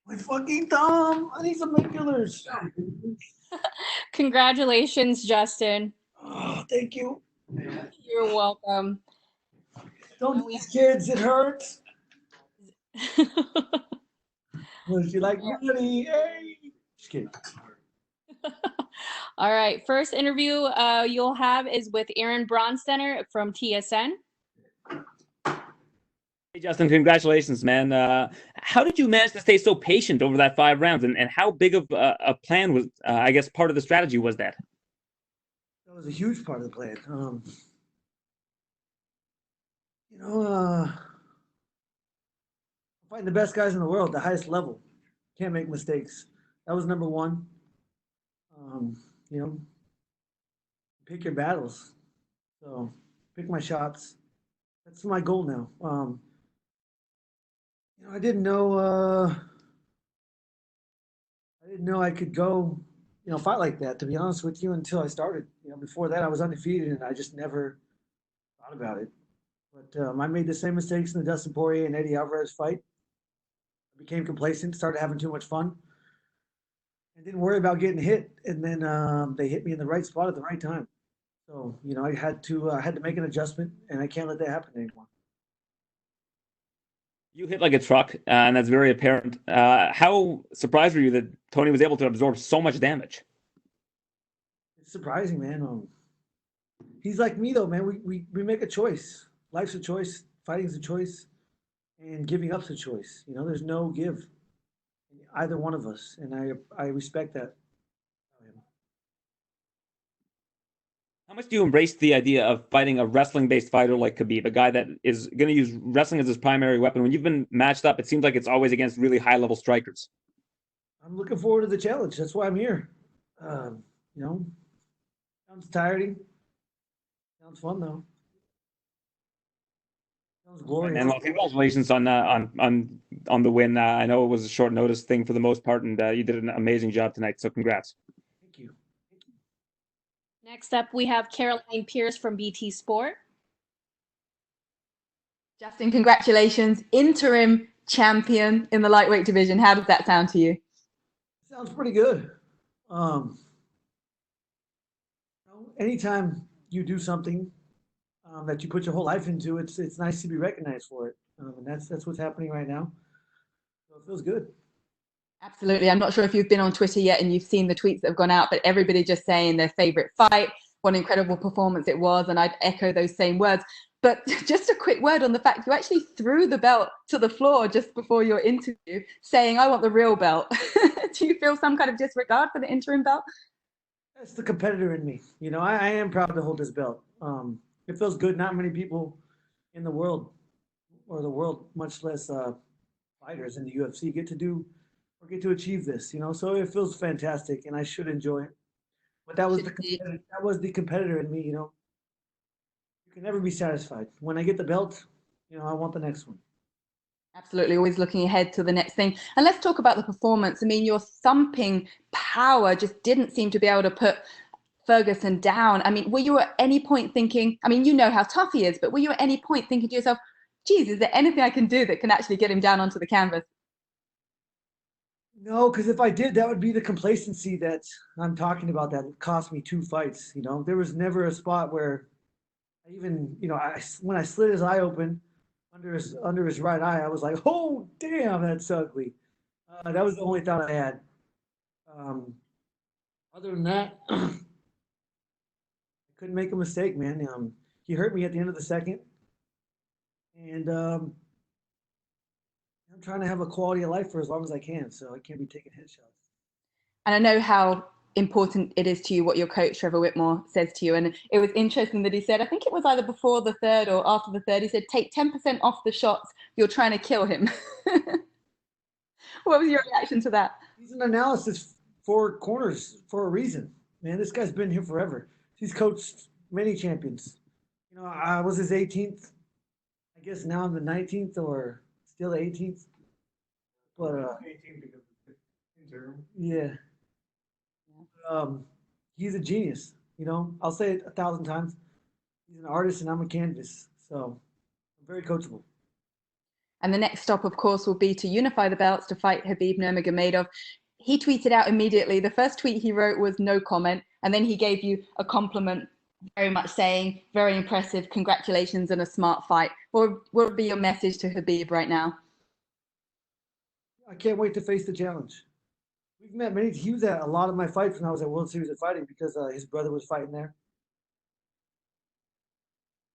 My fucking thumb. I need some painkillers. Congratulations, Justin. Oh, thank you. You're welcome. Don't do these kids. It hurts. Would you like money? Hey. Just kidding. All right. First interview you'll have is with Aaron Bronsteiner from TSN. Hey, Justin, congratulations, man. How did you manage to stay so patient over that 5 rounds? And how big of a plan was, I guess, part of the strategy was that? That was a huge part of the plan. Fighting the best guys in the world, the highest level. Can't make mistakes. That was number one. You know, pick your battles. So pick my shots. That's my goal now. I didn't know. I didn't know I could go, fight like that. To be honest with you, until I started. Before that, I was undefeated, and I just never thought about it. But I made the same mistakes in the Dustin Poirier and Eddie Alvarez fight. I became complacent, started having too much fun, and didn't worry about getting hit. And then they hit me in the right spot at the right time. So I had to make an adjustment, and I can't let that happen anymore. You hit like a truck, and that's very apparent. How surprised were you that Tony was able to absorb so much damage? It's surprising, man. He's like me, though, man. We make a choice. Life's a choice. Fighting's a choice. And giving up's a choice. There's no give in either one of us. And I respect that. How much do you embrace the idea of fighting a wrestling-based fighter like Khabib, a guy that is going to use wrestling as his primary weapon? When you've been matched up, it seems like it's always against really high-level strikers. I'm looking forward to the challenge. That's why I'm here. Sounds tiring. Sounds fun, though. Sounds glorious. And well, congratulations on the win. I know it was a short notice thing for the most part, and you did an amazing job tonight. So congrats. Thank you. Next up, we have Caroline Pierce from BT Sport. Justin, congratulations. Interim champion in the lightweight division. How does that sound to you? Sounds pretty good. Anytime you do something that you put your whole life into, it's nice to be recognized for it. And that's what's happening right now. So it feels good. Absolutely. I'm not sure if you've been on Twitter yet and you've seen the tweets that have gone out, but everybody just saying their favorite fight, what an incredible performance it was. And I'd echo those same words. But just a quick word on the fact you actually threw the belt to the floor just before your interview, saying, I want the real belt. Do you feel some kind of disregard for the interim belt? That's the competitor in me. I am proud to hold this belt. It feels good. Not many people in the world, much less fighters in the UFC, get to achieve this. So it feels fantastic, and I should enjoy it. But that was the competitor in me. You can never be satisfied. When I get the belt, I want the next one. Absolutely, always looking ahead to the next thing. And let's talk about the performance. I mean, your thumping power just didn't seem to be able to put Ferguson down. I mean, were you at any point thinking, I mean, you know how tough he is, but were you at any point thinking to yourself, geez, is there anything I can do that can actually get him down onto the canvas? No, because if I did, that would be the complacency that I'm talking about that cost me 2 fights. There was never a spot where I even, when I slit his eye open under his right eye, I was like, oh, damn, that's ugly. That was the only thought I had. Other than that, I couldn't make a mistake, man. He hurt me at the end of the second. And I'm trying to have a quality of life for as long as I can, so I can't be taking headshots. And I know how important it is to you what your coach Trevor Whitmore says to you, and it was interesting that he said, I think it was either before the third or after the third, he said, take 10% off the shots, you're trying to kill him. What was your reaction to that? He's an analysis for corners for a reason, man. This guy's been here forever. He's coached many champions. I was his 18th. I guess now I'm the 19th or still the 18th. But 18th because of interim. Yeah. He's a genius. I'll say it 1,000 times. He's an artist and I'm a canvas. So I'm very coachable. And the next stop, of course, will be to unify the belts to fight Khabib Nurmagomedov. He tweeted out immediately. The first tweet he wrote was no comment. And then he gave you a compliment, very much saying, very impressive, congratulations, and a smart fight. What would be your message to Khabib right now? I can't wait to face the challenge. We've met many. He was at a lot of my fights when I was at World Series of Fighting because his brother was fighting there.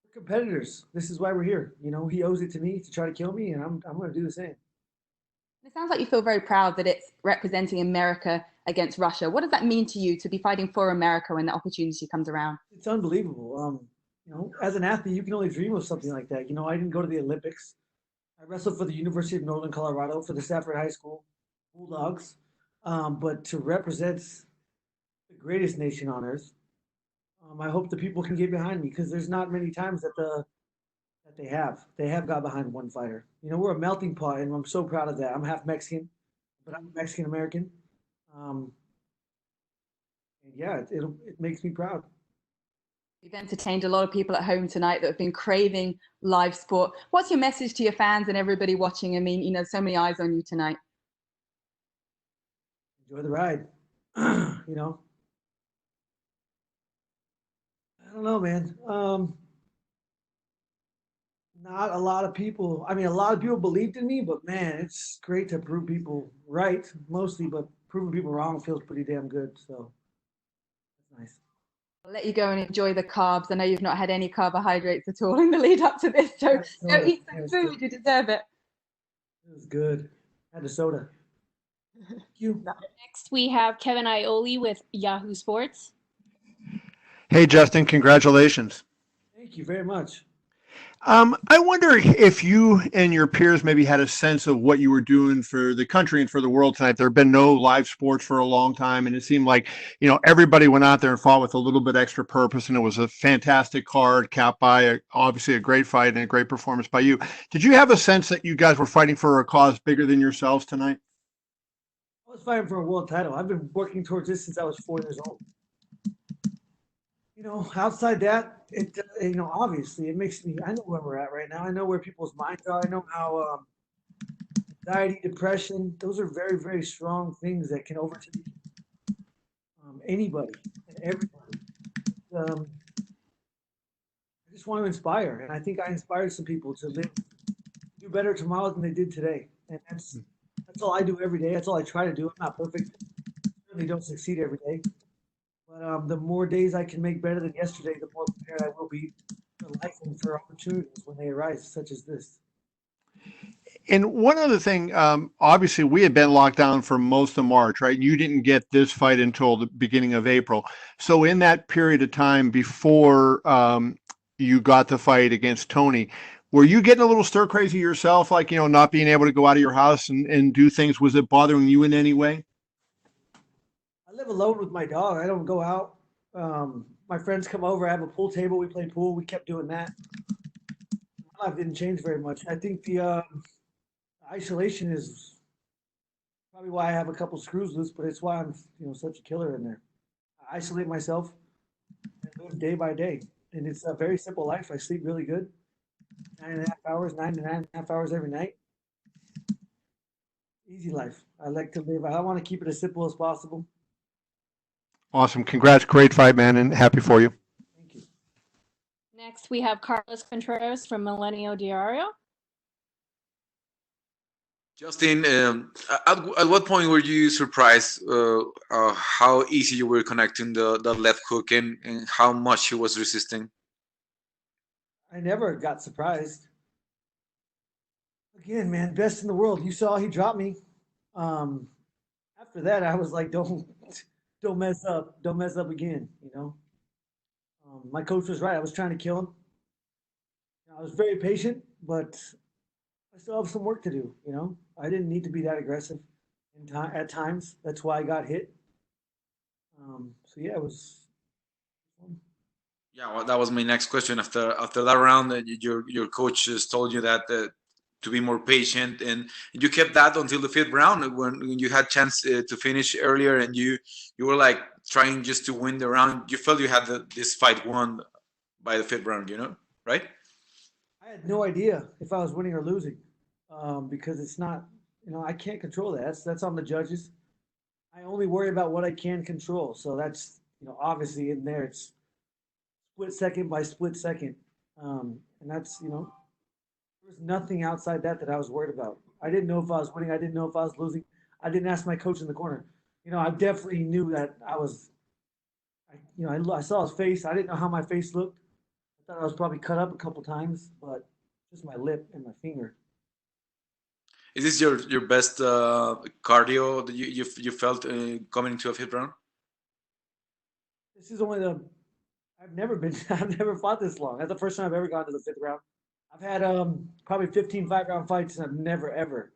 We're competitors. This is why we're here. You know, he owes it to me to try to kill me, and I'm going to do the same. It sounds like you feel very proud that it's representing America against Russia. What does that mean to you to be fighting for America when the opportunity comes around? It's unbelievable. You know, as an athlete, you can only dream of something like that. You know, I didn't go to the Olympics. I wrestled for the University of Northern Colorado, for the Stafford High School Bulldogs. But to represent the greatest nation on earth, I hope the people can get behind me because there's not many times that they have got behind one fighter. You know, we're a melting pot, and I'm so proud of that. I'm half Mexican, but I'm Mexican American. And yeah, it makes me proud. You've entertained a lot of people at home tonight that have been craving live sport. What's your message to your fans and everybody watching? I mean, you know, so many eyes on you tonight. Enjoy the ride. You know, I don't know, man. Not a lot of people. I mean, a lot of people believed in me, but man, it's great to prove people right, mostly, but proving people wrong feels pretty damn good. So that's nice. I'll let you go and enjoy the carbs. I know you've not had any carbohydrates at all in the lead up to this, so go eat some food. You deserve it. It was good. Had a soda. Thank you. Next, we have Kevin Ioli with Yahoo Sports. Hey, Justin, congratulations. Thank you very much. I wonder if you and your peers maybe had a sense of what you were doing for the country and for the world tonight. There have been no live sports for a long time, and it seemed like, you know, everybody went out there and fought with a little bit extra purpose, and it was a fantastic card capped by obviously a great fight and a great performance by you. Did you have a sense that you guys were fighting for a cause bigger than yourselves tonight? I was fighting for a world title. I've been working towards this since I was 4 years old. You know, outside that, you know, obviously it makes me, I know where we're at right now. I know where people's minds are. I know how anxiety, depression, those are very, very strong things that can overtake anybody and everybody. I just want to inspire, and I think I inspired some people to do better tomorrow than they did today. And that's all I do every day. That's all I try to do. I'm not perfect. I certainly don't succeed every day. But the more days I can make better than yesterday, the more prepared I will be for life and for opportunities when they arise, such as this. And one other thing, obviously we had been locked down for most of March, right? You didn't get this fight until the beginning of April. So in that period of time before you got the fight against Tony, were you getting a little stir crazy yourself, like, you know, not being able to go out of your house and do things? Was it bothering you in any way? I live alone with my dog. I don't go out. My friends come over. I have a pool table. We play pool. We kept doing that. My life didn't change very much. I think the isolation is probably why I have a couple screws loose, but it's why I'm, you know, such a killer in there. I isolate myself and live day by day, and it's a very simple life. I sleep really good, 9.5 hours, 9 to 9.5 hours every night. Easy life. I like to live. I want to keep it as simple as possible. Awesome. Congrats. Great fight, man, and happy for you. Thank you. Next, we have Carlos Contreras from Milenio Diario. Justin, at what point were you surprised how easy you were connecting the left hook and how much he was resisting? I never got surprised. Again, man, best in the world. You saw he dropped me. After that, I was like, don't mess up. Don't mess up again, you know. My coach was right. I was trying to kill him. I was very patient, but I still have some work to do, you know. I didn't need to be that aggressive at times. That's why I got hit. So yeah, it was. Yeah, well, that was my next question. After that round, your coach just told you that to be more patient, and you kept that until the 5th round when you had chance to finish earlier, and you were like trying just to win the round. You felt you had this fight won by the 5th round, you know, right? I had no idea if I was winning or losing. because it's not, I can't control that. That's on the judges. I only worry about what I can control. So that's, obviously in there, it's split second by split second. And that's, there was nothing outside that I was worried about. I didn't know if I was winning. I didn't know if I was losing. I didn't ask my coach in the corner. I definitely knew that I saw his face. I didn't know how my face looked. I thought I was probably cut up a couple times, but just my lip and my finger. Is this your best cardio that you felt coming into a fifth round? This is only I've never fought this long. That's the first time I've ever gone to the fifth round. I've had probably 15 5-round fights, and I've never ever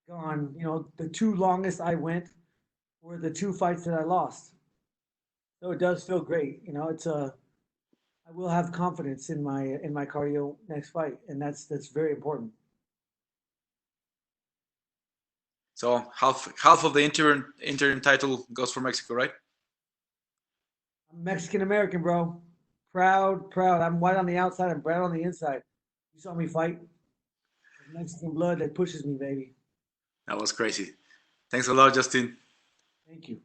gone. The two longest I went were the two fights that I lost. So it does feel great. I will have confidence in my cardio next fight, and that's very important. So half of the interim title goes for Mexico, right? I'm Mexican American, bro. Proud. I'm white on the outside. I'm brown on the inside. You saw me fight. Mexican blood that pushes me, baby. That was crazy. Thanks a lot, Justin. Thank you.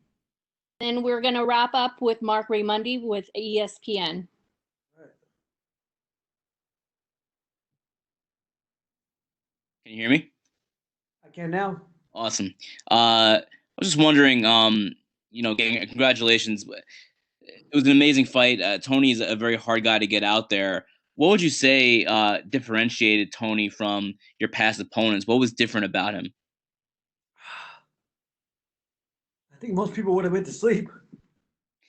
And we're going to wrap up with Mark Raymundi with ESPN. Can you hear me? I can now. Awesome. I was just wondering, congratulations. It was an amazing fight. Tony's a very hard guy to get out there. What would you say differentiated Tony from your past opponents? What was different about him? I think most people would have went to sleep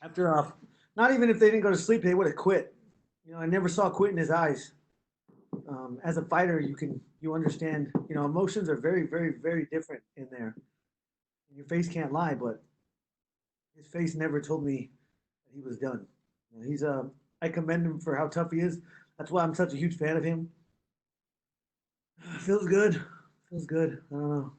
after not even if they didn't go to sleep, they would have quit. I never saw quit in his eyes. As a fighter, you understand, emotions are very, very, very different in there. Your face can't lie, but his face never told me that he was done. I commend him for how tough he is. That's why I'm such a huge fan of him. Feels good. I don't know.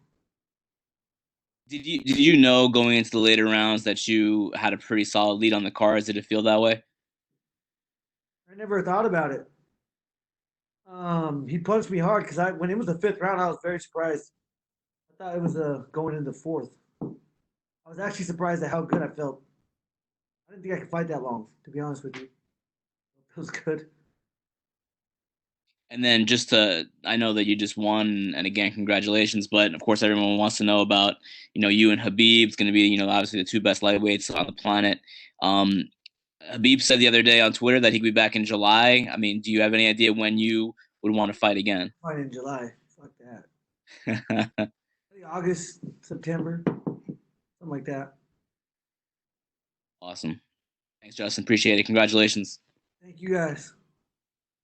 Did you know going into the later rounds that you had a pretty solid lead on the cards? Did it feel that way? I never thought about it. He punched me hard because when it was the fifth round, I was very surprised. I thought it was going into fourth. I was actually surprised at how good I felt. I didn't think I could fight that long, to be honest with you. It was good. And then I know that you just won, and again, congratulations. But of course, everyone wants to know about, you and Khabib. It's going to be, obviously the two best lightweights on the planet. Khabib said the other day on Twitter that he could be back in July. I mean, do you have any idea when you would want to fight again? Fight in July. Fuck that. August, September, something like that. Awesome. Thanks, Justin. Appreciate it. Congratulations. Thank you, guys.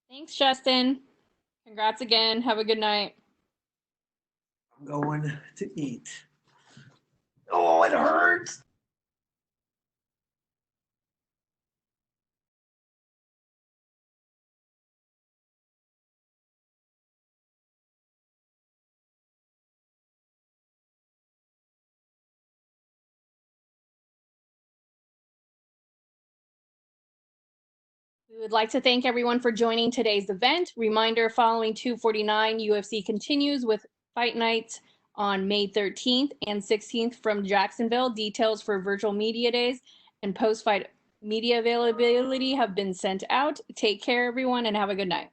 Thanks, Justin. Congrats again. Have a good night. I'm going to eat. Oh, it hurts. We would like to thank everyone for joining today's event. Reminder, following 249, UFC continues with Fight Nights on May 13th and 16th from Jacksonville. Details for virtual media days and post-fight media availability have been sent out. Take care, everyone, and have a good night.